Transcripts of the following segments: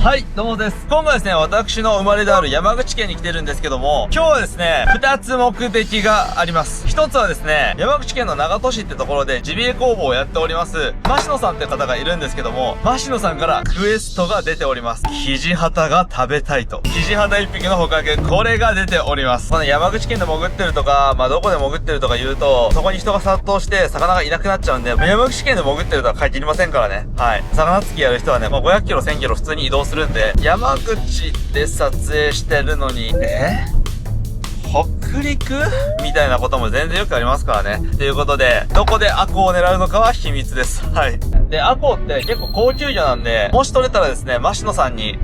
はい、どうもです。今回ですね、私の生まれである山口県に来てるんですけども、今日はですね、2つ目的があります。1つはですね、山口県の長門市ってところでジビエ工房をやっております、マシノさんって方がいるんですけども、マシノさんからクエストが出ております。キジハタが食べたいと。キジハタ1匹の捕獲、これが出ております。この山口県で潜ってるとか、どこで潜ってるとか言うと、そこに人が殺到して魚がいなくなっちゃうんで、山口県で潜ってるとは限りませんからね。はい。魚釣りやる人はね、500キロ、1000キロ普通に移動するんで、山口で撮影してるのに、北陸みたいなことも全然よくありますからね。ということで、どこでアコを狙うのかは秘密です。はい。で、アコって結構高級魚なんで、もし取れたらですね、マシノさんに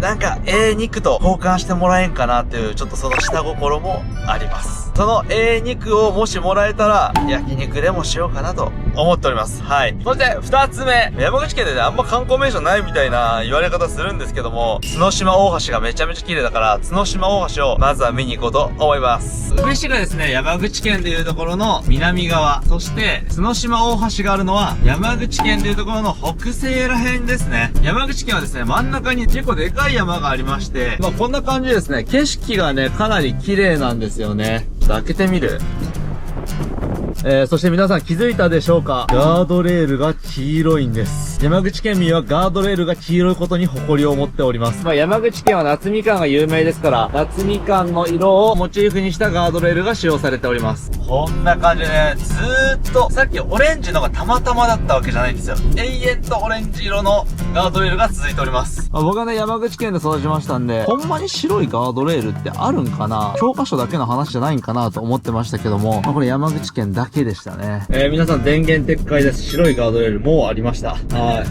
肉と交換してもらえんかなっていう、ちょっとその下心もあります。その肉をもしもらえたら、焼肉でもしようかなと思っております。はい。そして二つ目、山口県でね、あんま観光名所ないみたいな言われ方するんですけども、角島大橋がめちゃめちゃ綺麗だから、角島大橋をまずは見に行こうと思います。宇部市がですね、山口県でいうところの南側、そして角島大橋があるのは山口県でいうところの北西ら辺ですね。山口県はですね、真ん中に結構でかい山がありまして、こんな感じですね。景色がね、かなり綺麗なんですよね。ちょっと開けてみる。そして皆さん気づいたでしょうか？ガードレールが黄色いんです。山口県民はガードレールが黄色いことに誇りを持っております。山口県は夏みかんが有名ですから、夏みかんの色をモチーフにしたガードレールが使用されております。こんな感じでね、ずーっと、さっきオレンジのがたまたまだったわけじゃないんですよ。永遠とオレンジ色のガードレールが続いております。僕はね、山口県で育ちましたんで、ほんまに白いガードレールってあるんかな？教科書だけの話じゃないんかなと思ってましたけども、これ山口県だけでしたね。皆さん電源撤回です。白いガードレールもうありました。はい。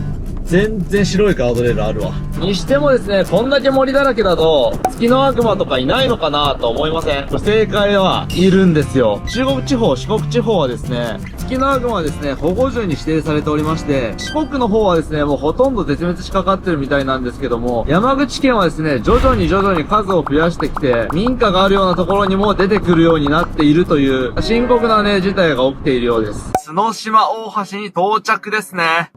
全然白いガードレールあるわ。にしてもですね、こんだけ森だらけだと、ツキノワグマとかいないのかなと思いません？正解はいるんですよ。中国地方、四国地方はですね、ツキノワグマはですね、保護獣に指定されておりまして、四国の方はですね、もうほとんど絶滅しかかってるみたいなんですけども、山口県はですね、徐々に数を増やしてきて、民家があるようなところにも出てくるようになっているという、深刻なね、事態が起きているようです。角島大橋に到着ですね。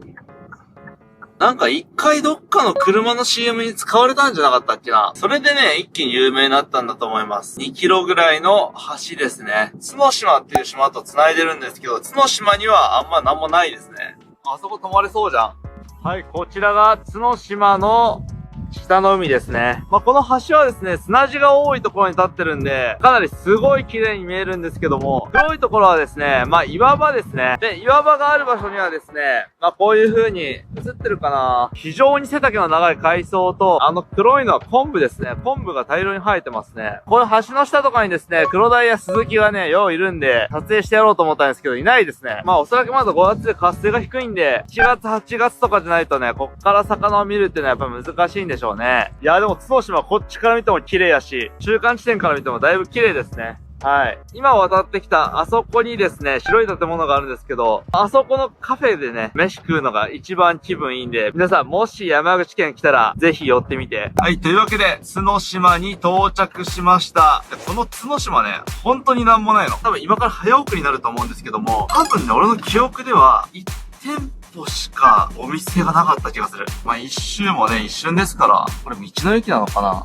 一回どっかの車の CM に使われたんじゃなかったっけな。それでね、一気に有名になったんだと思います。2キロぐらいの橋ですね。角島っていう島と繋いでるんですけど、角島にはあんまなんもないですね。あそこ泊まれそうじゃん。はい、こちらが角島の下の海ですね。この橋はですね、砂地が多いところに立ってるんで、かなりすごい綺麗に見えるんですけども、黒いところはですね、岩場ですね。で、岩場がある場所にはですね、こういう風に、映ってるかな？非常に背丈の長い海藻と、黒いのは昆布ですね。昆布が大量に生えてますね。この橋の下とかにですね、黒鯛やスズキがね、よういるんで、撮影してやろうと思ったんですけど、いないですね。おそらくまだ5月で活性が低いんで、7月、8月とかじゃないとね、こっから魚を見るっていうのはやっぱ難しいんでしょうね。いや、でも角島こっちから見ても綺麗やし、中間地点から見てもだいぶ綺麗ですね。はい。今渡ってきたあそこにですね、白い建物があるんですけど、あそこのカフェでね、飯食うのが一番気分いいんで、皆さんもし山口県来たら、ぜひ寄ってみて。はい、というわけで、角島に到着しました。この角島ね、本当になんもないの。多分今から早送りになると思うんですけども、多分ね、俺の記憶では、1店舗しかお店がなかった気がする。一周もね、一瞬ですから、これ道の駅なのかな？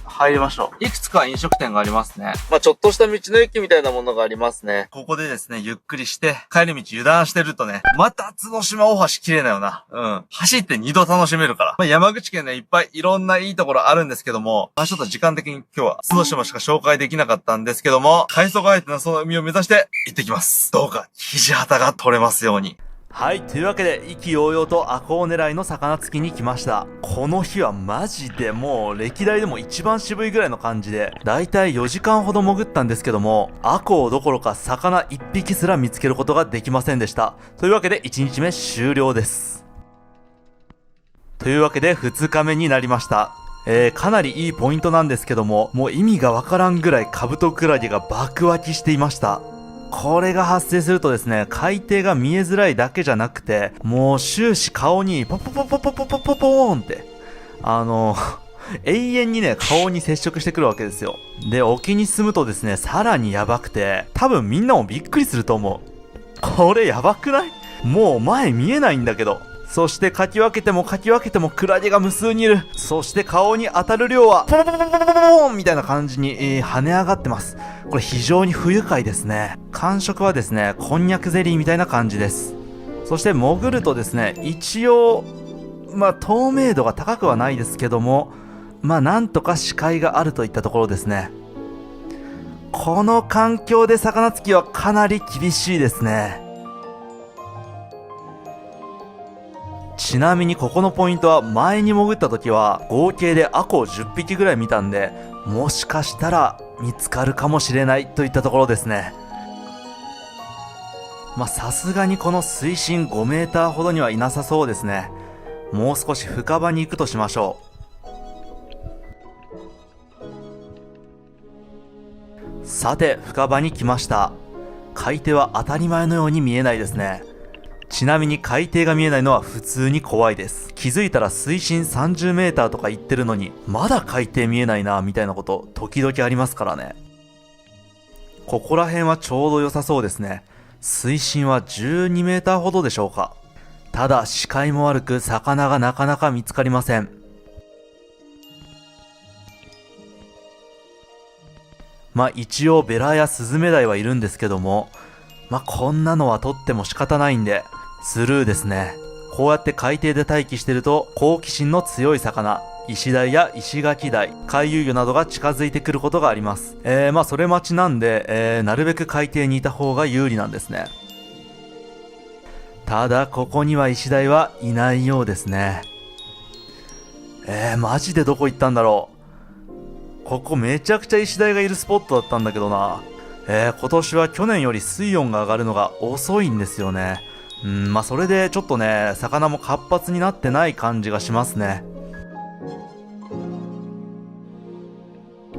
入りましょう。いくつか飲食店がありますね。ちょっとした道の駅みたいなものがありますね。ここでですね、ゆっくりして、帰り道油断してるとね、また角島大橋綺麗だよな。走って2度楽しめるから。山口県ね、いっぱいいろんないいところあるんですけども、ちょっと時間的に今日は角島しか紹介できなかったんですけども、海藻が生えてなその海を目指して行ってきます。どうか、キジハタが取れますように。はい、というわけで意気揚々とアコウ狙いの魚釣きに来ました。この日はマジでもう歴代でも一番渋いぐらいの感じで、だいたい4時間ほど潜ったんですけども、アコウどころか魚1匹すら見つけることができませんでした。というわけで1日目終了です。というわけで2日目になりました。かなりいいポイントなんですけども、もう意味がわからんぐらいカブトクラゲが爆湧きしていました。これが発生するとですね、海底が見えづらいだけじゃなくて、もう終始顔にポポポポポポポポポーンって、永遠にね、顔に接触してくるわけですよ。で、沖に進むとですね、さらにやばくて、多分みんなもびっくりすると思う。これやばくない？もう前見えないんだけど。そしてかき分けてもかき分けてもクラゲが無数にいる。そして顔に当たる量はポポポポポポポンみたいな感じに、跳ね上がってます。これ非常に不愉快ですね。感触はですね、こんにゃくゼリーみたいな感じです。そして潜るとですね、一応透明度が高くはないですけども、なんとか視界があるといったところですね。この環境で魚つきはかなり厳しいですね。ちなみにここのポイントは、前に潜った時は合計でアコを10匹ぐらい見たんで、もしかしたら見つかるかもしれないといったところですね。さすがにこの水深5メーターほどにはいなさそうですね。もう少し深場に行くとしましょう。さて、深場に来ました。海底は当たり前のように見えないですね。ちなみに海底が見えないのは普通に怖いです。気づいたら水深30メーターとか言ってるのに、まだ海底見えないなみたいなこと時々ありますからね。ここら辺はちょうど良さそうですね。水深は12メーターほどでしょうか。ただ視界も悪く、魚がなかなか見つかりません。一応ベラやスズメダイはいるんですけども、こんなのは取っても仕方ないんでスルーですね。こうやって海底で待機してると、好奇心の強い魚、イシダイやイシガキダイ、回遊魚などが近づいてくることがあります。それ待ちなんで、なるべく海底にいた方が有利なんですね。ただここにはイシダイはいないようですね。マジでどこ行ったんだろう。ここめちゃくちゃイシダイがいるスポットだったんだけどな。今年は去年より水温が上がるのが遅いんですよね。それでちょっとね、魚も活発になってない感じがしますね。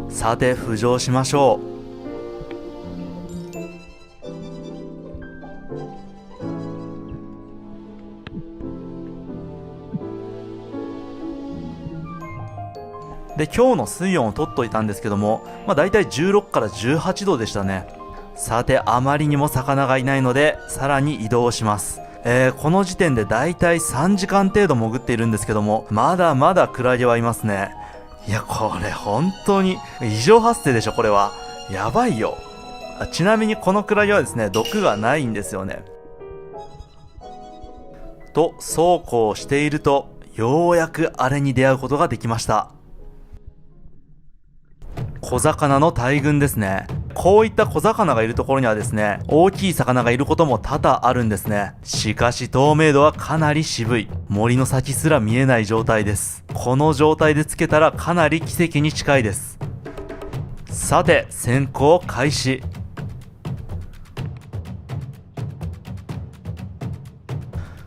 さて浮上しましょう。で、今日の水温を取っといたんですけども、だいたい16から18度でしたね。さて、あまりにも魚がいないので、さらに移動します。この時点でだいたい3時間程度潜っているんですけども、まだまだクラゲはいますね。いや、これ本当に異常発生でしょ、これは。やばいよ。ちなみにこのクラゲはですね、毒がないんですよね。と、そうこうしていると、ようやくあれに出会うことができました。小魚の大群ですね。こういった小魚がいるところにはですね、大きい魚がいることも多々あるんですね。しかし透明度はかなり渋い。森の先すら見えない状態です。この状態でつけたらかなり奇跡に近いです。さて、潜行開始。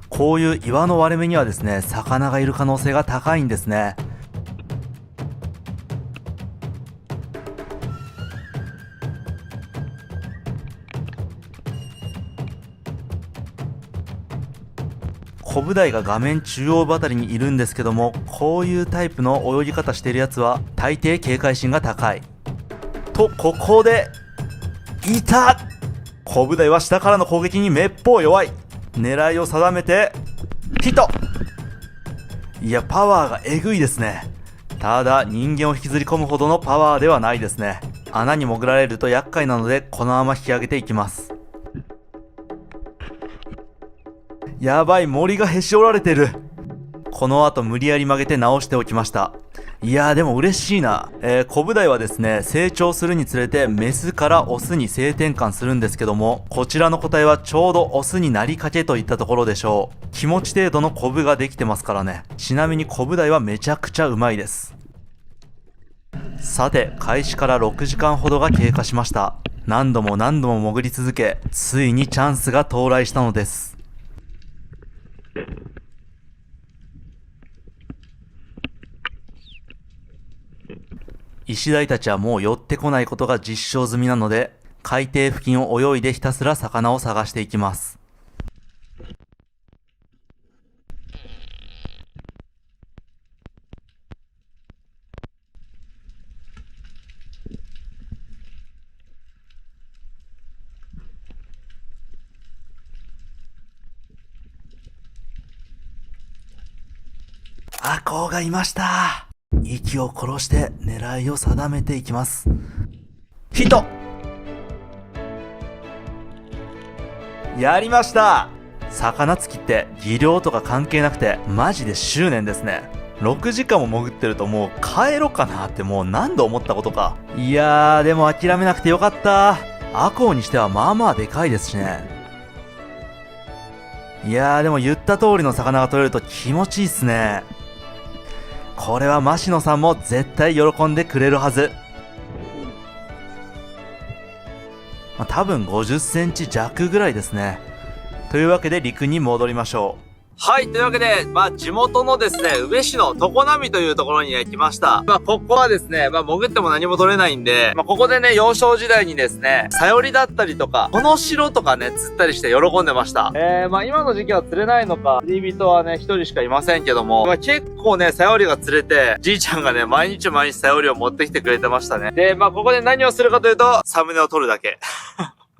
こういう岩の割れ目にはですね、魚がいる可能性が高いんですね。コブダイが画面中央あたりにいるんですけども、こういうタイプの泳ぎ方してるやつは大抵警戒心が高い。と、ここでいた。コブダイは下からの攻撃にめっぽう弱い。狙いを定めてヒット。いや、パワーがえぐいですね。ただ人間を引きずり込むほどのパワーではないですね。穴に潜られると厄介なので、このまま引き上げていきます。やばい、森がへし折られてる。この後無理やり曲げて直しておきました。いやーでも嬉しいな。コブダイはですね、成長するにつれてメスからオスに性転換するんですけども、こちらの個体はちょうどオスになりかけといったところでしょう。気持ち程度のコブができてますからね。ちなみにコブダイはめちゃくちゃうまいです。さて、開始から6時間ほどが経過しました。何度も何度も潜り続け、ついにチャンスが到来したのです。イシダイたちはもう寄ってこないことが実証済みなので、海底付近を泳いでひたすら魚を探していきます。アコウがいました。息を殺して狙いを定めていきます。ヒット。やりました。魚つきって技量とか関係なくてマジで執念ですね。6時間も潜ってるともう帰ろかなってもう何度思ったことか。いやーでも諦めなくてよかった。アコウにしてはまあまあでかいですしね。いやーでも言った通りの魚が取れると気持ちいいっすね。これはマシノさんも絶対喜んでくれるはず。多分50センチ弱ぐらいですね。というわけで陸に戻りましょう。はい、というわけで、地元のですね、宇部市の常波というところに来ました。ここはですね、潜っても何も取れないんで、ここでね、幼少時代にですね、サヨリだったりとか、この城とかね、釣ったりして喜んでました。今の時期は釣れないのか、釣り人はね、一人しかいませんけども、結構ね、サヨリが釣れて、じいちゃんがね、毎日サヨリを持ってきてくれてましたね。で、ここで何をするかというと、サムネを撮るだけ。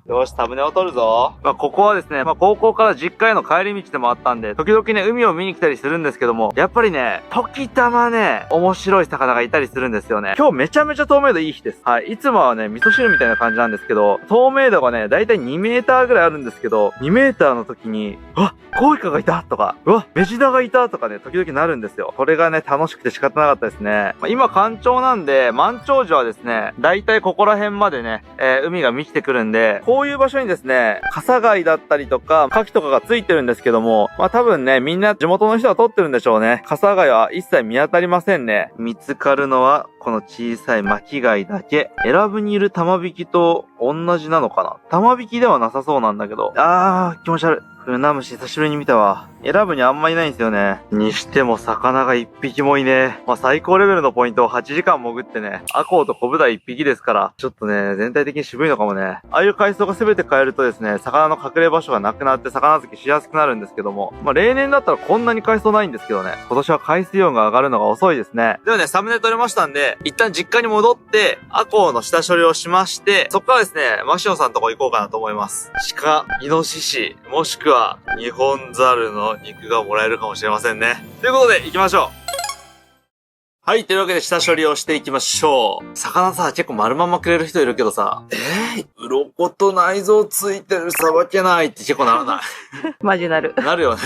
よし、サムネを撮るぞ。ここはですね、高校から実家への帰り道でもあったんで、時々ね、海を見に来たりするんですけども、やっぱりね、時たまね、面白い魚がいたりするんですよね。今日めちゃめちゃ透明度いい日です。はい。いつもはね、味噌汁みたいな感じなんですけど、透明度がね、だいたい2メーターぐらいあるんですけど、2メーターの時に、コウイカがいたとか、メジナがいたとかね、時々なるんですよ。これがね、楽しくて仕方なかったですね。今、干潮なんで、満潮時はですね、だいたいここら辺までね、海が満ちてくるんで、こういう場所にですね、カサガイだったりとか、カキとかがついてるんですけども、多分ね、みんな地元の人は取ってるんでしょうね。カサガイは一切見当たりませんね。見つかるのは、この小さい巻き貝だけ。選ぶにいる玉引きと同じなのかな？玉引きではなさそうなんだけど。気持ち悪い。船虫久しぶりに見たわ。選ぶにあんまいないんですよね。にしても魚が1匹もいねえ。最高レベルのポイントを8時間潜ってね、アコウとコブダイ1匹ですから、ちょっとね、全体的に渋いのかもね。ああいう海藻が全て変えるとですね、魚の隠れ場所がなくなって魚釣りしやすくなるんですけども、例年だったらこんなに海藻ないんですけどね、今年は海水温が上がるのが遅いですね。ではね、サムネ撮れましたんで、一旦実家に戻って、アコウの下処理をしまして、そこからですね、マシオさんのとこ行こうかなと思います。鹿、イノシシ、もしくは、ニホンザルの肉がもらえるかもしれませんね。ということで、行きましょう。はい、というわけで下処理をしていきましょう。魚さ、結構丸まんまくれる人いるけどさ、鱗と内臓ついてるさばけないって結構ならないマジなる。なるよね。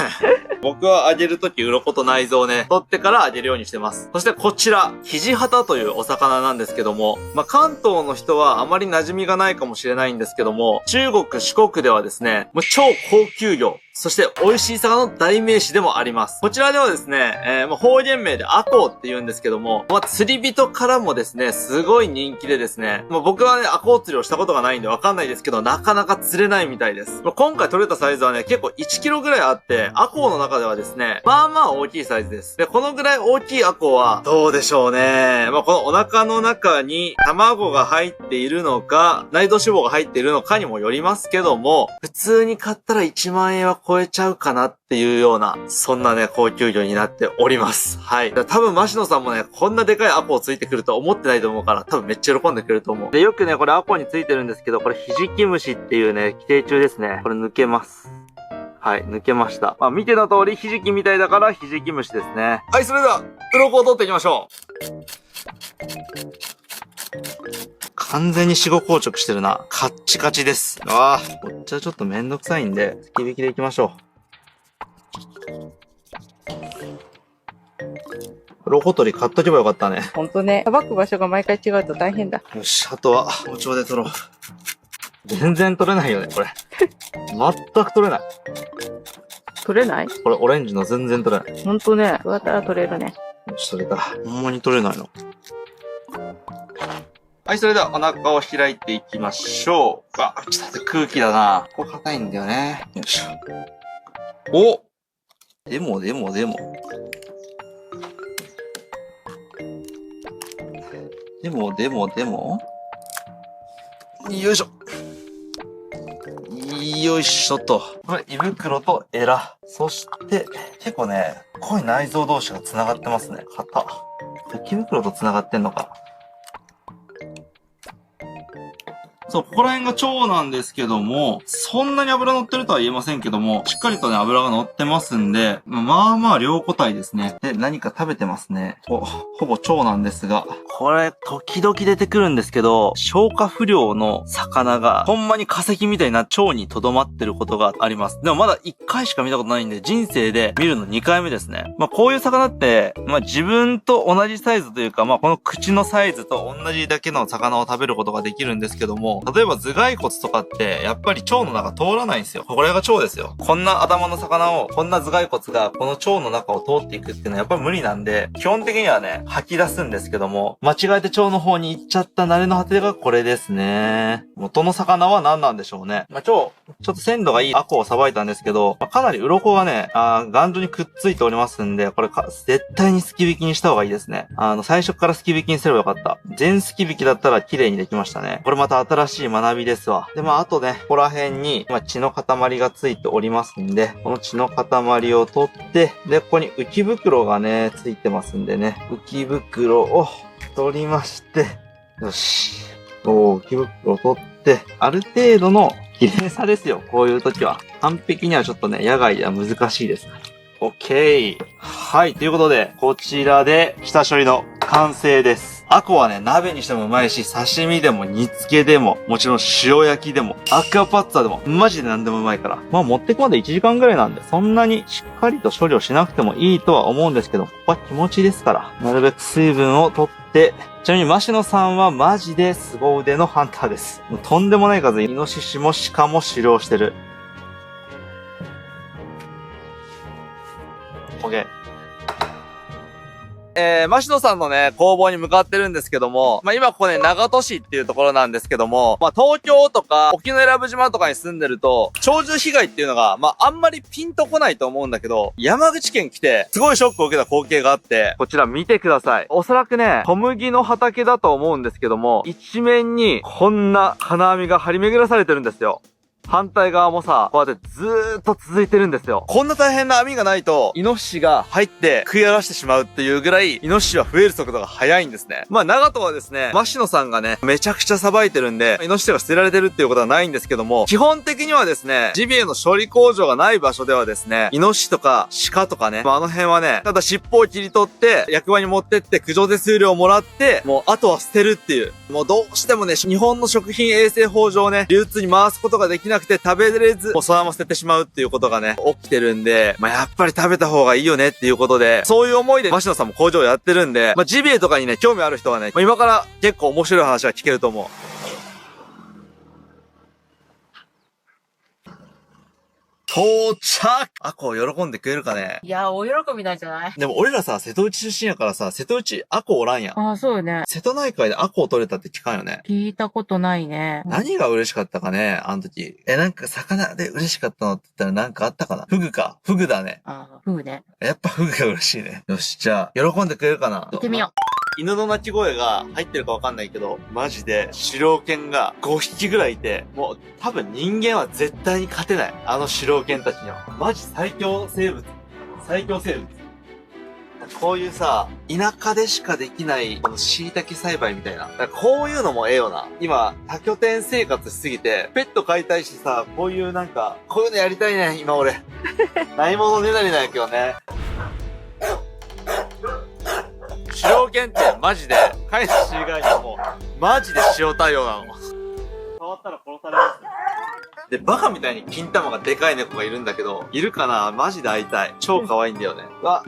僕は揚げるとき鱗と内臓をね、取ってから揚げるようにしてます。そしてこちら、キジハタというお魚なんですけども、関東の人はあまり馴染みがないかもしれないんですけども、中国、四国ではですね、もう超高級魚、そして美味しい魚の代名詞でもあります。こちらではですね、方言名でアコウって言うんですけども、釣り人からもですね、すごい人気でですね、僕はね、アコウ釣りをしたことがないんでわかんないですけど、なかなか釣れないみたいです。今回取れたサイズはね、結構1キロぐらいあって、アコウの中ではですね、まあまあ大きいサイズです。で、このぐらい大きいアコウは、どうでしょうね。このお腹の中に卵が入っているのか、内臓脂肪が入っているのかにもよりますけども、普通に買ったら1万円は超えちゃうかなっていうような、そんなね、高級魚になっております。はい。多分、マシノさんもね、こんなでかいアコウついてくるとは思ってないと思うから、多分めっちゃ喜んでくれると思う。で、よくね、これアコウについてるんですけど、これヒジキムシっていうね、寄生虫ですね。これ抜けます。はい、抜けました。見ての通り、ひじきみたいだから、ひじき虫ですね。はい、それでは、鱗を取っていきましょう。完全に死後硬直してるな。カッチカチです。こっちはちょっとめんどくさいんで、突き引きでいきましょう。鱗取り買っとけばよかったね。ほんとね。さばく場所が毎回違うと大変だ。よし、あとは包丁で取ろう。全然取れないよね、これ。全く取れない。取れない？これオレンジの全然取れない。ほんとね。どうやったら取れるね。よし、取れた。ほんまに取れないの。はい、それではお腹を開いていきましょう。ちょっと待って、空気だな。ここ硬いんだよね。よいしょ。でも。よいしょ。よいしょと。これ、胃袋とエラ。そして、結構ね、濃い内臓同士が繋がってますね。硬。胃袋と繋がってんのか。そう、ここら辺が腸なんですけども、そんなに脂乗ってるとは言えませんけども、しっかりとね、脂が乗ってますんで、まあまあ良個体ですね。で、何か食べてますね。ほぼ腸なんですが。これ、時々出てくるんですけど、消化不良の魚が、ほんまに化石みたいな腸に留まってることがあります。でもまだ1回しか見たことないんで、人生で見るの2回目ですね。こういう魚って、自分と同じサイズというか、この口のサイズと同じだけの魚を食べることができるんですけども、例えば頭蓋骨とかって、やっぱり腸の中通らないんですよ。これが腸ですよ。こんな頭の魚を、こんな頭蓋骨がこの腸の中を通っていくっていうのはやっぱり無理なんで、基本的にはね、吐き出すんですけども、間違えて腸の方に行っちゃった慣れの果てがこれですね。元の魚は何なんでしょうね。ちょっと鮮度がいいアコをさばいたんですけど、かなり鱗がね、頑丈にくっついておりますんで、これ絶対にすき引きにした方がいいですね。最初からすき引きにすればよかった。全すき引きだったら綺麗にできましたね。これまた新しい学びですわ。で、あとね、ここら辺に、血の塊がついておりますんで、この血の塊を取って、で、ここに浮き袋がね、ついてますんでね、浮き袋を取りまして、よし。浮き袋を取って、ある程度の綺麗さですよ、こういう時は。完璧にはちょっとね、野外では難しいです。オッケー。はい、ということで、こちらで下処理の完成です。アコはね、鍋にしてもうまいし、刺身でも煮付けでも、もちろん塩焼きでも、アクアパッツァでも、マジで何でもうまいから。持ってくまで1時間ぐらいなんで、そんなにしっかりと処理をしなくてもいいとは思うんですけど、ここは気持ちですから、なるべく水分を取って、ちなみにマシノさんはマジで凄腕のハンターです。もうとんでもない数、イノシシも鹿も狩猟してる。OK。マシノさんのね、工房に向かってるんですけども、今ここね、長門市っていうところなんですけども、東京とか沖永良部島とかに住んでると、鳥獣被害っていうのが、あんまりピンとこないと思うんだけど、山口県来て、すごいショックを受けた光景があって、こちら見てください。おそらくね、小麦の畑だと思うんですけども、一面にこんな金網が張り巡らされてるんですよ。反対側もさ、こうやってずーっと続いてるんですよ。こんな大変な網がないと、イノシシが入って食い荒らしてしまうっていうぐらい、イノシシは増える速度が速いんですね。長門はですね、マシノさんがね、めちゃくちゃさばいてるんで、イノシシが捨てられてるっていうことはないんですけども、基本的にはですね、ジビエの処理工場がない場所ではですね、イノシシとか鹿とかね、あの辺はね、ただ尻尾を切り取って、役場に持ってって駆除手数料をもらって、もうあとは捨てるっていう。もうどうしてもね、日本の食品衛生法上ね、流通に回すことができなくて食べれず、もうそのまま捨ててしまうっていうことがね、起きてるんで、やっぱり食べた方がいいよねっていうことで、そういう思いでマシノさんも工場やってるんで、ジビエとかにね、興味ある人はね、今から結構面白い話が聞けると思う。到着！アコ喜んでくれるかね。いや、大喜びなんじゃない？でも俺らさ、瀬戸内出身やからさ、瀬戸内アコおらんやん。あ、そうよね。瀬戸内海でアコを取れたって聞かんよね。聞いたことないね。何が嬉しかったかね、あの時。なんか魚で嬉しかったのって言ったらなんかあったかな。フグか。フグだね。フグね。やっぱフグが嬉しいね。よし、じゃあ、喜んでくれるかな。行ってみよう。犬の鳴き声が入ってるかわかんないけど、マジで狩猟犬が5匹ぐらいいて、もう多分人間は絶対に勝てない。あの狩猟犬たちには。マジ最強生物。最強生物。こういうさ、田舎でしかできない、この椎茸栽培みたいな。こういうのもええよな。今、多拠点生活しすぎて、ペット飼いたいしさ、こういうなんか、こういうのやりたいね、今俺。ないものねだりなんやけどね。狩猟犬ってマジで、飼い主以外にも、マジで塩対応なの。触ったら殺されますね。で、バカみたいに金玉がでかい猫がいるんだけど、いるかな？マジで会いたい。超可愛いんだよね。わ、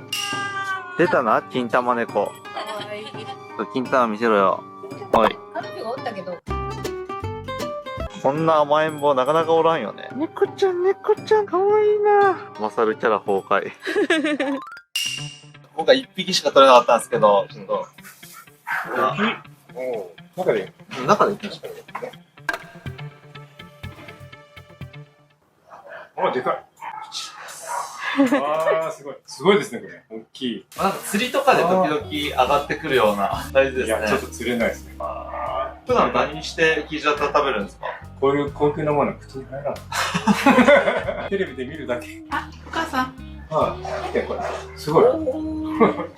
出たな、金玉猫。かわいい。金玉見せろよ。おい。彼女がおったけど。こんな甘えん坊なかなかおらんよね。猫ちゃん、可愛いな。マサルキャラ崩壊。今回1匹しか取れなかったんですけど、ちょっと。中で行きました。あ、でかい。ああ、すごい。すごいですね、これ。大きい。なんか釣りとかで時々上がってくるようなサイズですね。いや、ちょっと釣れないですね。普段何してキジャタ食べるんですか？こういう高級なものは口に入らない。テレビで見るだけ。あ、お母さん。はい。見てこれ。すごい。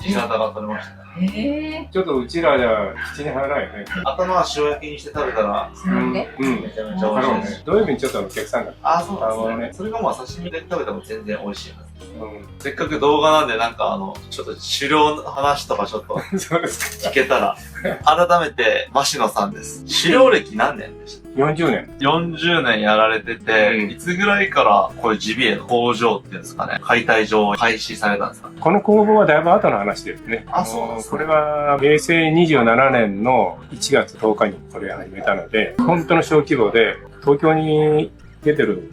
新型が取れました。ちょっとうちらじゃ口に入らないよね。頭は塩焼きにして食べたら、なんでうん。めちゃめちゃ美味しいです。土曜日にちょっとお客さんが。あ、そうなんですね。ね。それがまあ刺身で食べても全然美味しいはず。うせっかく動画なんでなんかちょっと狩猟の話とかちょっとん。そうですか。聞けたら、改めて、マシノさんです。狩猟歴何年でした40年。 40年やられてて、うんいつぐらいからこういうジビエの工場っていうんですかね、解体場を開始されたんですか？この工房はだいぶ後の話ですね。あそうなんですねこれは平成27年の1月10日にこれを始めたので、本当の小規模で、東京に出てる、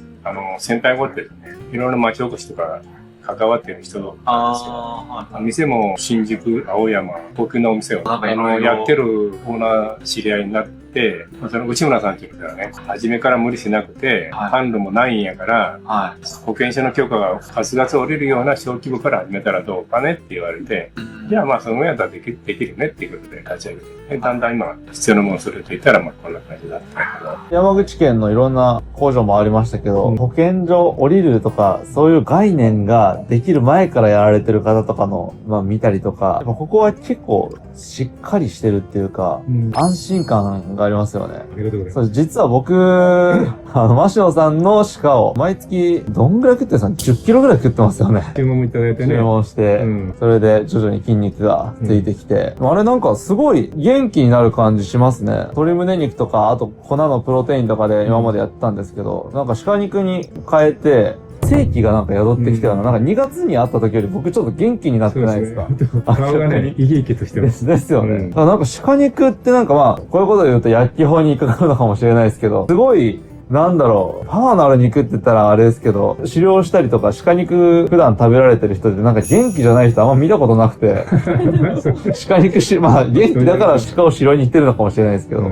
戦隊ごってですね、いろいろ町おこしとか関わってる人なんですよ。はい。店も新宿、青山、東京のお店を、なんかいろいろやってるオーナー知り合いになって、その内村さんっていうのはね、初めから無理しなくて、はい販路もないんやから、はい。保険証の許可がガツガツ下りるような小規模から始めたらどうかねって言われて、じゃあまあそのやったらできるねっていうことで立ち上げて、でだんだん今必要なものをそれといったらまあこんな感じだったけど。山口県のいろんな工場もありましたけど、保健所降りるとか、そういう概念ができる前からやられてる方とかの、まあ見たりとか、やっぱここは結構しっかりしてるっていうか、安心感がありますよね。そう実は僕、マシノさんの鹿を毎月どんぐらい食ってるんですか？ 10 キロぐらい食ってますよね。注文もいただいてね。注文して、それで徐々に筋肉がついてきて、あれなんかすごい元気になる感じしますね。鶏胸肉とか、あと粉のプロテインとかで今までやってたんですけど、なんか鹿肉に変えて、正気がなんか宿ってきたような、なんか2月に会った時より僕ちょっと元気になってないですか？顔がね、生き生きとしてます。ですよね。だからなんか鹿肉ってなんかまあ、こういうことで言うと薬機法にかかるのかもしれないですけど、すごい、なんだろう、パワーのある肉って言ったらあれですけど、狩猟したりとか鹿肉普段食べられてる人ってなんか元気じゃない人あんま見たことなくて、鹿肉まあ元気だから鹿を狩猟に行ってるのかもしれないですけど、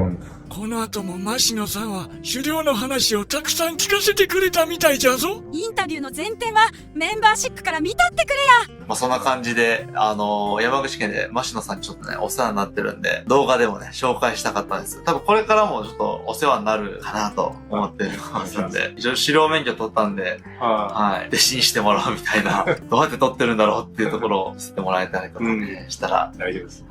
この後も増野さんは狩猟の話をたくさん聞かせてくれたみたいじゃぞ。インタビューの前提はメンバーシップから見たってくれや。まあそんな感じで、山口県でマシノさんにちょっとね、お世話になってるんで、動画でもね、紹介したかったんです。多分これからもちょっとお世話になるかなと思ってますんで、一応狩猟免許取ったんで、はい、弟子にしてもらうみたいな、どうやって取ってるんだろうっていうところを見せてもらえたりとかね、したら。大丈夫です。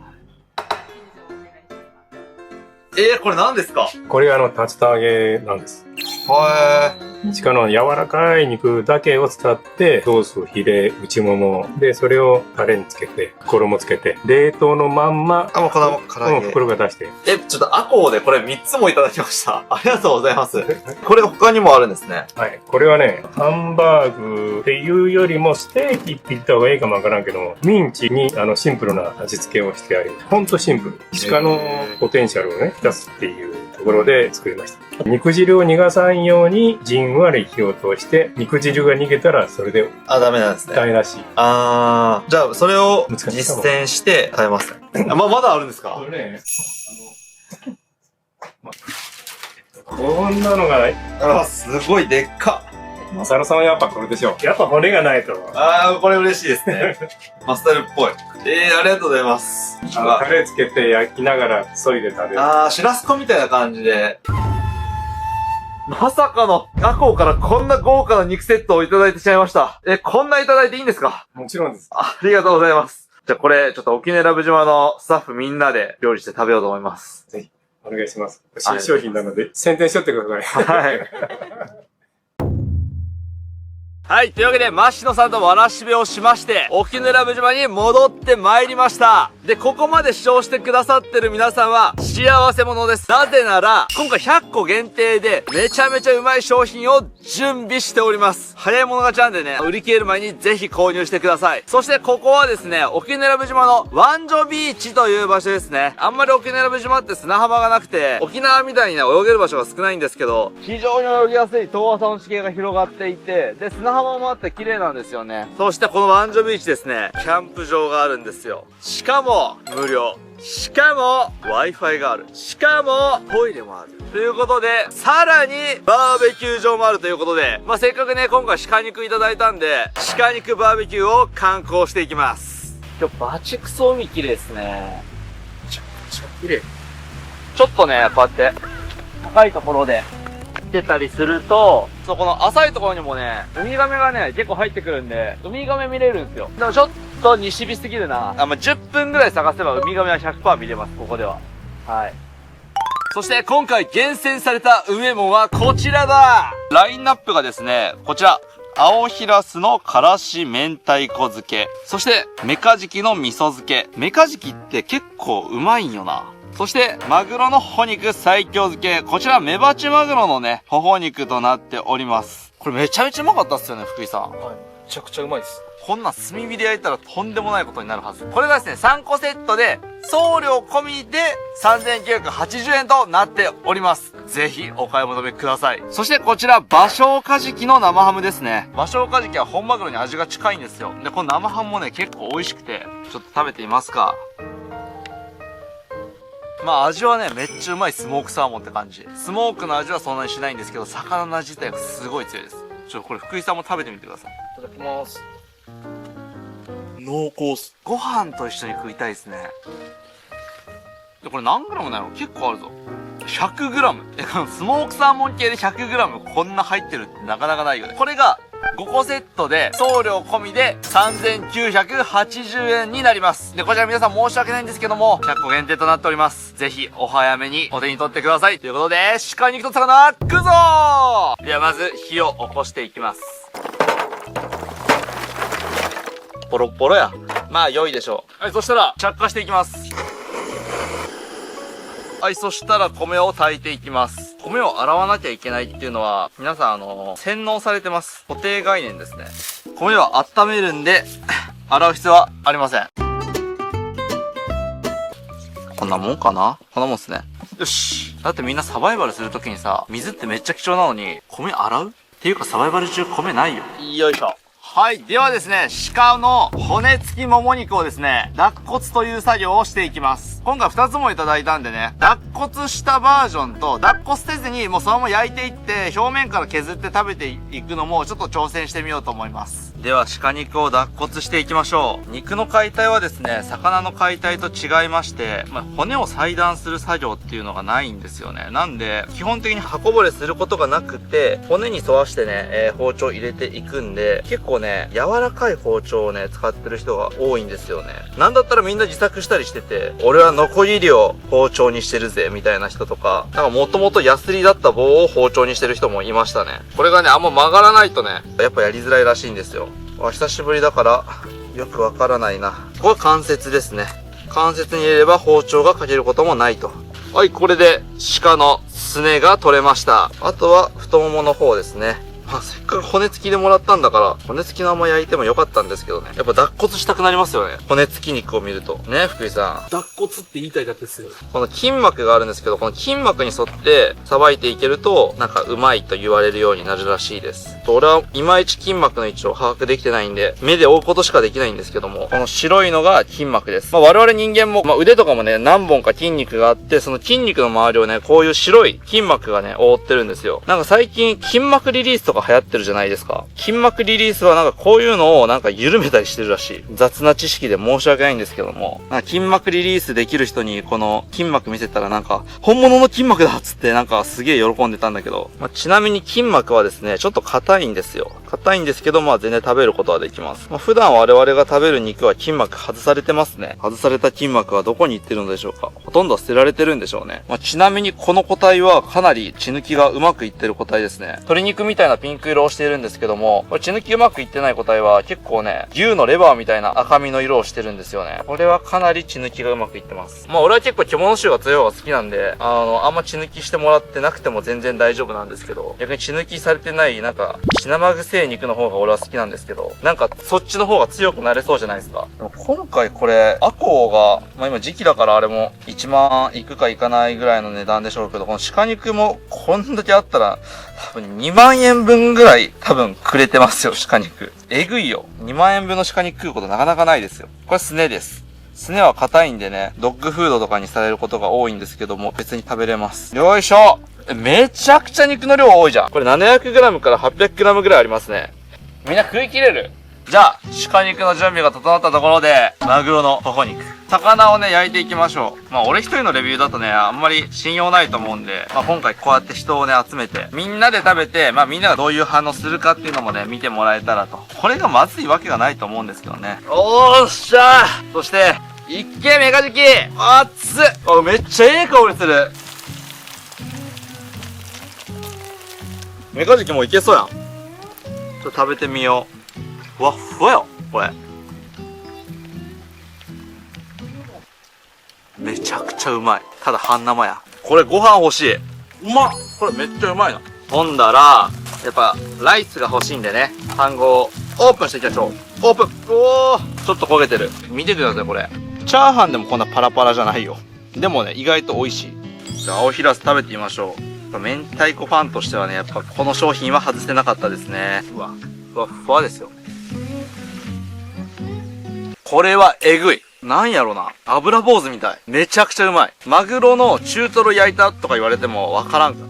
これ何ですか？これが竜田揚げなんです。は鹿の柔らかい肉だけを使って、ソース、ヒレ、内もも、で、それをタレにつけて、衣つけて、冷凍のまんま、もうこの唐揚げ。袋が出して。ちょっとアコーでこれ3つもいただきました。ありがとうございます。これ他にもあるんですね。はい。これはね、ハンバーグっていうよりも、ステーキって言った方がいいかもわからんけど、ミンチにシンプルな味付けをしてあり、ほんとシンプル。鹿のポテンシャルをね、出すっていうところで作りました。肉汁を逃がさんようにじんわり火を通して、肉汁が逃げたらそれでダメなんですね。台無し。じゃあそれを実践して食べますね。まだあるんですか？これね、こんなのが、すごいでっか。マサルさんはやっぱこれでしょ。やっぱ骨がないと。これ嬉しいですね。マスタルっぽい。ありがとうございます。タレつけて焼きながら削いで食べる。シュラスコみたいな感じで。まさかのアコーからこんな豪華な肉セットをいただいてしまいました。こんないただいていいんですか？もちろんです。ありがとうございます。じゃあこれ、ちょっと沖永良部島のスタッフみんなで料理して食べようと思います。ぜひ、お願いします。新商品なので、宣伝しとってください。はい。はい、というわけで、マシノさんとわらしべをしまして、沖永良部島に戻ってまいりました。で、ここまで視聴してくださってる皆さんは、幸せ者です。なぜなら、今回100個限定で、めちゃめちゃうまい商品を準備しております。早い者勝ちなんでね、売り切れる前にぜひ購入してください。そして、ここはですね、沖永良部島のワンジョビーチという場所ですね。あんまり沖永良部島って砂浜がなくて、沖縄みたいにね、泳げる場所が少ないんですけど、非常に泳ぎやすい遠浅の地形が広がっていて、で、砂浜もあって綺麗なんですよね。そしてこのワンジョビーチですね、キャンプ場があるんですよ。しかも無料。しかも Wi-Fi がある。しかもトイレもある。ということで、さらにバーベキュー場もあるということで、せっかくね、今回鹿肉いただいたんで、鹿肉バーベキューを観光していきます。今日バチクソ海綺麗ですね。めちゃくちゃ綺麗。ちょっとね、こうやって高いところでってたりすると、そう、この浅いところにもね、ウミガメがね、結構入ってくるんで、ウミガメ見れるんですよ。でもちょっと西日すぎるな。10分ぐらい探せばウミガメは 100% 見れます、ここでは。はい。そして今回厳選されたうめもんはこちらだ。ラインナップがですね、こちら。青ヒラスのからし明太子漬け。そして、メカジキの味噌漬け。メカジキって結構うまいんよな。そして、マグロのほほ肉最強漬け。こちら、メバチマグロのね、ほほ肉となっております。これめちゃめちゃうまかったっすよね、福井さん。はい。めちゃくちゃうまいです。こんなん炭火で焼いたらとんでもないことになるはず。これがですね、3個セットで、送料込みで3980円となっております。ぜひお買い求めください。そしてこちら、バショウカジキの生ハムですね。バショウカジキは本マグロに味が近いんですよ。で、この生ハムもね、結構美味しくて、ちょっと食べてみますか。まあ味はね、めっちゃうまいスモークサーモンって感じ。スモークの味はそんなにしないんですけど、魚の味自体がすごい強いです。これ福井さんも食べてみてください。いただきます。濃厚っす。ご飯と一緒に食いたいですね。で、これ何グラムなの？結構あるぞ。100グラム。このスモークサーモン系で100グラムこんな入ってるってなかなかないよね。これが5個セットで送料込みで3980円になります。で、こちら皆さん申し訳ないんですけども、100個限定となっております。ぜひお早めにお手に取ってください。ということで、鹿肉と魚、食うぞー！ではまず火を起こしていきます。ポロッポロや。まあ良いでしょう。はい、そしたら着火していきます。はい、そしたら米を炊いていきます。米を洗わなきゃいけないっていうのは、皆さん洗脳されてます。固定概念ですね。米は温めるんで、洗う必要はありません。こんなもんかな？こんなもんっすね。よし。だってみんなサバイバルするときにさ、水ってめっちゃ貴重なのに、米洗う？っていうかサバイバル中米ないよ。よいしょ。はい。ではですね、鹿の骨付きもも肉をですね、脱骨という作業をしていきます。今回2つもいただいたんでね、脱骨したバージョンと、脱骨せずにもうそのまま焼いていって、表面から削って食べていくのもちょっと挑戦してみようと思います。では、鹿肉を脱骨していきましょう。肉の解体はですね、魚の解体と違いまして、骨を裁断する作業っていうのがないんですよね。なんで、基本的に刃こぼれすることがなくて、骨に沿わしてね、包丁入れていくんで、結構ね、柔らかい包丁をね、使ってる人が多いんですよね。なんだったらみんな自作したりしてて、俺はノコギリを包丁にしてるぜ、みたいな人とか、なんかもともとヤスリだった棒を包丁にしてる人もいましたね。これがね、あんま曲がらないとね、やっぱやりづらいらしいんですよ。久しぶりだから、よくわからないな。ここは関節ですね。関節に入れれば包丁がかけることもないと。はい、これで鹿のすねが取れました。あとは太ももの方ですね。せっかく骨付きでもらったんだから、骨付きのまま焼いてもよかったんですけどね。やっぱ脱骨したくなりますよね。骨付き肉を見ると。ね、福井さん。脱骨って言いたいだけですよ。この筋膜があるんですけど、この筋膜に沿ってさばいていけると、なんかうまいと言われるようになるらしいです。俺はいまいち筋膜の位置を把握できてないんで、目で追うことしかできないんですけども、この白いのが筋膜です。我々人間も、腕とかもね、何本か筋肉があって、その筋肉の周りをね、こういう白い筋膜がね、覆ってるんですよ。なんか最近筋膜リリースとか流行ってるじゃないですか。筋膜リリースはなんかこういうのをなんか緩めたりしてるらしい。雑な知識で申し訳ないんですけども、なんか筋膜リリースできる人にこの筋膜見せたらなんか、本物の筋膜だっつってなんかすげえ喜んでたんだけど、ちなみに筋膜はですね、ちょっと硬いんですよ。硬いんですけど、全然食べることはできます。普段我々が食べる肉は筋膜外されてますね。外された筋膜はどこに行ってるのでしょうか。ほとんど捨てられてるんでしょうね。ちなみにこの個体はかなり血抜きがうまくいってる個体ですね。鶏肉みたいなピンク色をしているんですけども、これ血抜きうまくいってない個体は結構ね、牛のレバーみたいな赤身の色をしてるんですよね。これはかなり血抜きがうまくいってます。俺は結構獣臭が強い方が好きなんで、あんま血抜きしてもらってなくても全然大丈夫なんですけど、逆に血抜きされてない、なんか、血生臭い肉の方が俺は好きなんですけど、なんかそっちの方が強くなれそうじゃないですか。でも今回これ、アコウが、今時期だからあれも1万いくかいかないぐらいの値段でしょうけど、この鹿肉もこんだけあったら、多分2万円分ぐらい多分くれてますよ、鹿肉。えぐいよ。2万円分の鹿肉食うことなかなかないですよ。これスネです。スネは硬いんでね、ドッグフードとかにされることが多いんですけども、別に食べれます。よいしょ。めちゃくちゃ肉の量多いじゃん。これ 700g から 800g ぐらいありますね。みんな食い切れる？じゃあ、鹿肉の準備が整ったところで、マグロの頬肉。魚をね、焼いていきましょう。まあ、俺一人のレビューだとね、あんまり信用ないと思うんで、まあ、今回こうやって人をね、集めて、みんなで食べて、まあ、みんながどういう反応するかっていうのもね、見てもらえたらと。これがまずいわけがないと思うんですけどね。おーっしゃー。そして、いっけメカジキ熱っ。あ、めっちゃええ香りする。メカジキもいけそうやん。ちょっと食べてみよう。ふわっふわよ、これ。めちゃくちゃうまい。ただ半生や。これご飯欲しい。うまっ。これめっちゃうまいな。ほんだら、やっぱ、ライスが欲しいんでね。飯盒をオープンしていきましょう。オープン。おー、ちょっと焦げてる。見てください、これ。チャーハンでもこんなパラパラじゃないよ。でもね、意外と美味しい。じゃあ、青ひらす食べてみましょう。明太子ファンとしてはね、やっぱこの商品は外せなかったですね。うわ、ふわっふわですよ。これはえぐい。なんやろな。油坊主みたい。めちゃくちゃうまい。マグロの中トロ焼いたとか言われてもわからんか。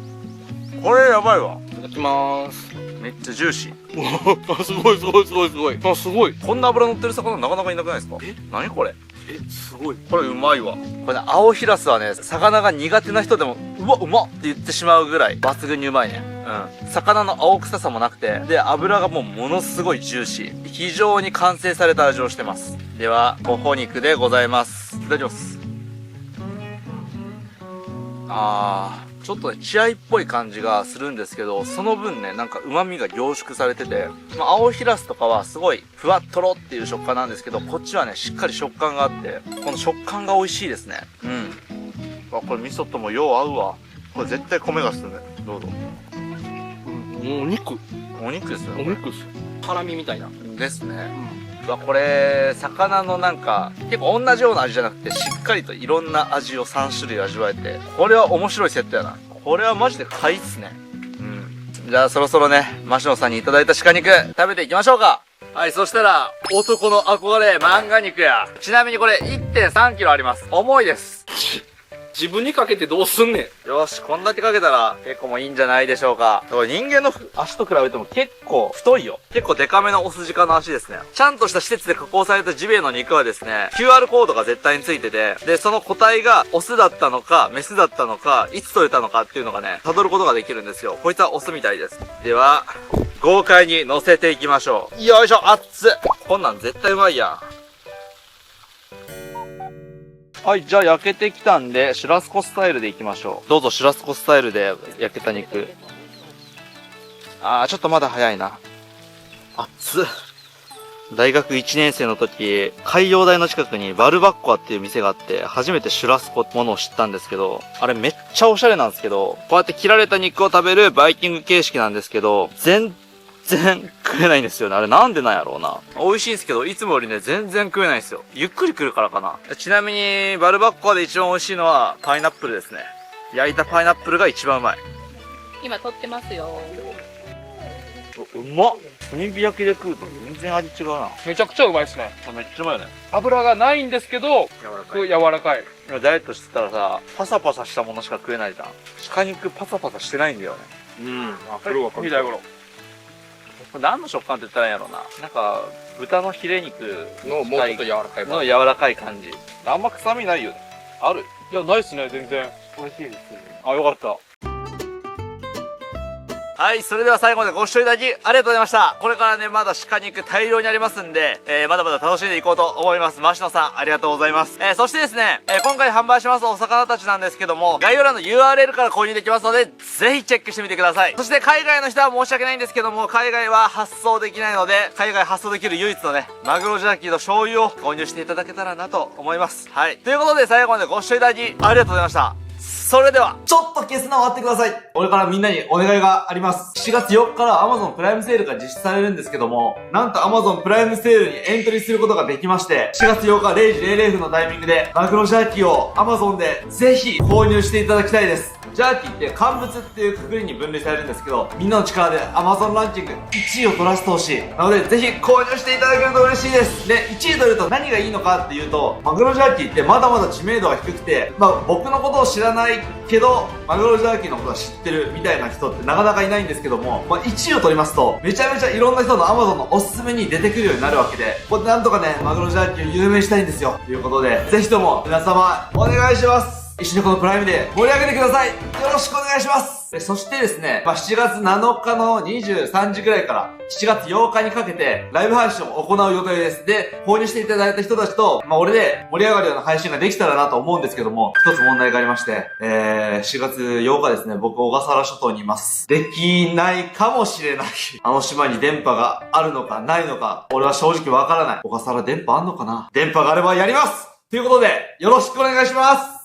これやばいわ。いただきまーす。めっちゃジューシー。あ、すごいすごいすごいすごい。あ、すごい。こんな油乗ってる魚なかなかいなくないですか？何これ？すごい。これうまいわ。これね、青ひらすはね、魚が苦手な人でも、うわ、うまっって言ってしまうぐらい抜群にうまいね。うん。魚の青臭さもなくて、で、油がもうものすごいジューシー。非常に完成された味をしてます。では、頬肉でございます。いただきます。ちょっとね、血合いっぽい感じがするんですけど、その分ね、なんか旨味が凝縮されてて、まあ、青ひらすとかはすごいふわっとろっていう食感なんですけど、こっちはね、しっかり食感があって、この食感が美味しいですね。うん。あ、これ味噌ともよう合うわ。これ絶対米が進む。どうぞ。お肉。お肉ですよね。お肉っす。ハラミみたいな。ですね。これ、魚のなんか、結構同じような味じゃなくて、しっかりといろんな味を3種類味わえて、これは面白いセットやな。これはマジで買いっすね。うん。じゃあそろそろね、マシノさんにいただいた鹿肉、食べていきましょうか。はい、そしたら、男の憧れ、漫画肉や。ちなみにこれ 1.3 キロあります。重いです。自分にかけてどうすんねん。よし、こんだけかけたら結構もういいんじゃないでしょうか。これ人間の足と比べても結構太いよ。結構デカめのオスジカの足ですね。ちゃんとした施設で加工されたジビエの肉はですね、QR コードが絶対についてて、で、その個体がオスだったのか、メスだったのか、いつ取れたのかっていうのがね、辿ることができるんですよ。こいつはオスみたいです。では、豪快に乗せていきましょう。よいしょ、熱っ。こんなん絶対うまいやん。はい、じゃあ焼けてきたんで、シュラスコスタイルでいきましょう。どうぞシュラスコスタイルで焼けた肉。ちょっとまだ早いな。熱っ。大学1年生の時、海洋大の近くにバルバッコアっていう店があって、初めてシュラスコってものを知ったんですけど、あれめっちゃおしゃれなんですけど、こうやって切られた肉を食べるバイキング形式なんですけど、全然食えないんですよね。あれなんでなんやろうな。美味しいんですけど、いつもよりね、全然食えないんですよ。ゆっくり来るからかな。ちなみに、バルバッコアで一番美味しいのは、パイナップルですね。焼いたパイナップルが一番うまい。今撮ってますよ。うまっ。炭火焼きで食うと全然味違うな。めちゃくちゃうまいっすね。めっちゃうまいよね。油がないんですけど、柔らかい。今ダイエットしてたらさ、パサパサしたものしか食えないじゃん。鹿肉パサパサしてないんだよね。うん。これはかみたい頃。これ何の食感って言ったらいいんやろうな。なんか、豚のヒレ肉のもうちょっと柔らかいの柔らかい感じ。あんま臭みないよね。ある？いや、ないっすね、全然。美味しいですね。あ、よかった。はい、それでは最後までご視聴いただきありがとうございました。これからね、まだ鹿肉大量にありますんで、まだまだ楽しんでいこうと思います。マシノさん、ありがとうございます。そしてですね、今回販売しますお魚たちなんですけども、概要欄の URL から購入できますので、ぜひチェックしてみてください。そして海外の人は申し訳ないんですけども、海外は発送できないので、海外発送できる唯一のね、マグロジャーキーと醤油を購入していただけたらなと思います。はい。ということで、最後までご視聴いただきありがとうございました。それでは、ちょっと消すの終わってください。俺からみんなにお願いがあります。7月4日から Amazon プライムセールが実施されるんですけども、なんと Amazon プライムセールにエントリーすることができまして、7月8日0時00分のタイミングで、マグロジャーキーを Amazon でぜひ購入していただきたいです。ジャーキーって乾物っていうくくりに分類されるんですけど、みんなの力で Amazon ランキング1位を取らせてほしい。なので、ぜひ購入していただけると嬉しいです。で、1位取ると何がいいのかっていうと、マグロジャーキーってまだまだ知名度が低くて、僕のことを知らないけど、マグロジャーキーのことは知ってるみたいな人ってなかなかいないんですけども、1位を取りますと、めちゃめちゃいろんな人の Amazon のおすすめに出てくるようになるわけで、これなんとかね、マグロジャーキーを有名にしたいんですよ。ということで、ぜひとも皆様、お願いします。一緒にこのプライムで盛り上げてください。よろしくお願いします。そしてですね、7月7日の23時くらいから7月8日にかけてライブ配信を行う予定です。で、購入していただいた人たちと、俺で盛り上がるような配信ができたらなと思うんですけども、一つ問題がありまして、4月8日ですね、僕小笠原諸島にいます。できないかもしれない。あの島に電波があるのかないのか、俺は正直わからない。小笠原電波あんのかな？電波があればやります！ということで、よろしくお願いします。